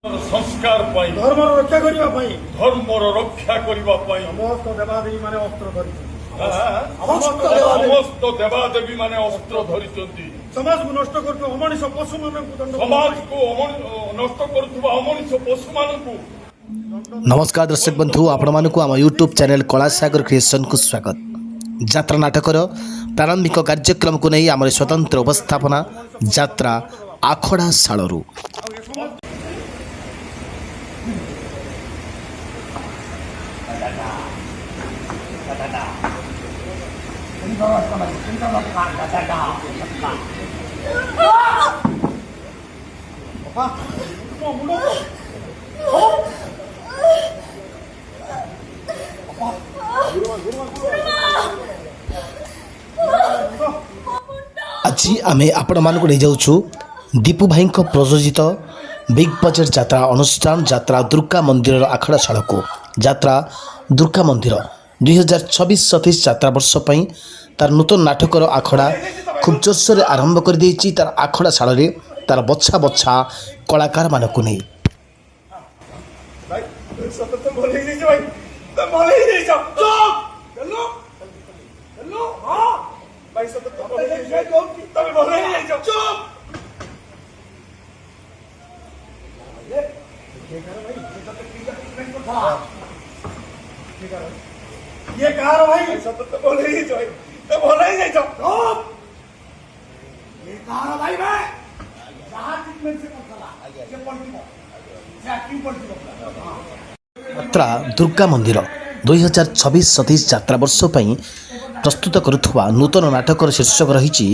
संस्कार धर्म रक्षा करने धर्मर रक्षा करने समस्त देवादेवी माने अस्त्र धरी समस्त देवादेवी माने अस्त्र धरी समाज को नष्ट कर अमनिष पशु समाज को नष्ट करुवा अमनिष पशु मान नमस्कार दर्शक बंधु आपण मानक आम यूट्यूब चैनल कलासागर क्रिएशन को स्वागत। यात्रा नाटकर प्रारंभिक कार्यक्रम को नहीं आम स्वतंत्र उपस्थापना यात्रा आखड़ा शालू आज आम आपण मानक नहीं जाऊँ दीपू भाई प्रयोजित बिग बजेट यात्रा अनुष्ठान यात्रा दुर्गा मंदिर आखड़ा शाल को यात्रा दुर्गा मंदिर 2026-27 यात्रा वर्ष तार नूतन नाटकर आखड़ा खूब जोरसोर आरंभ कर देछि। तार आखड़ा शाल तार बछा बछा कलाकार मानक नहीं ये कहा भाई तो बोले ही जो तो बोले ही नहीं जो ये कहा भाई मैं जहां ट्रीटमेंट से पता ये पॉलिटिको क्या क्यों पॉलिटिको यात्रा दुर्गा मंदिर 2026-27 यात्रा वर्ष प्रस्तुत करुवा नूतन नाटकर शीर्षक रही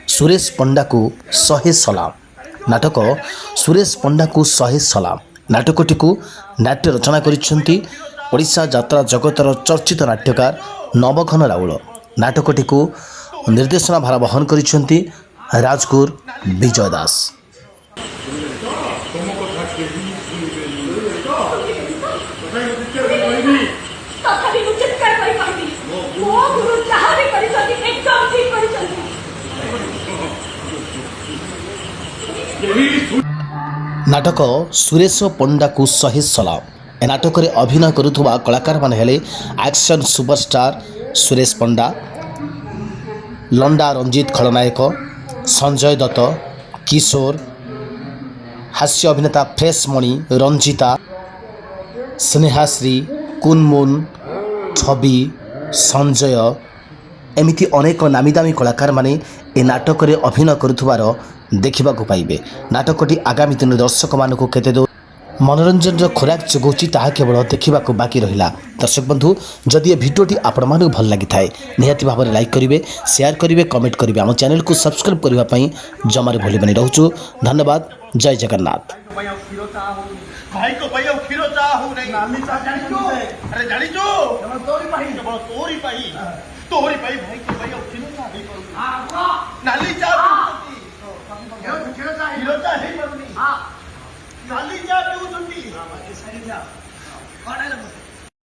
सुरेश पंडा को 100 सलाम। नाटक सुरेश पंडा को 100 सलाम नाटकटी को नाट्य रचना करिसेंती ओडिशा यात्रा जगतर चर्चित नाट्यकार नवघन राउल। नाटकटी को निर्देशना भार बहन करिसेंती राजगुर विजय दास। नाटक सुरेश पंडा को 100 सलाम। ए नाटक में अभिनय करुवा कलाकार मान हेले एक्शन सुपरस्टार सुरेश पंडा, लंडा रंजित खलनायक, संजय दत्त, किशोर, हास्य अभिनेता फ्रेश मणि, रंजिता, स्नेहाश्री, कुनमुन, छवि, संजय एमिति अनेक नामी दामी कलाकार माने ए नाटक में अभिनय करुवार देखा पाइबे। नाटकटी आगामी दिन दर्शक मानक केते दो मनोरंजन खोराक जोगाऊँच ताहा केवल देखा बाकी रहा। दर्शक बंधु जदि भिडियोटी आपण मानक भल लगी थाए निहाती भाव में लाइक करेंगे, शेयर करेंगे, कमेंट करेंगे, आम चैनल को सब्सक्राइब करने जमार भूलबनी। रोचु धन्यवाद। जय जगन्नाथ। भाई को भैया खीरो चाहू नहीं नाली चा अरे जानी जो तोरी पाई भाई को भैया खीरो चाह नाली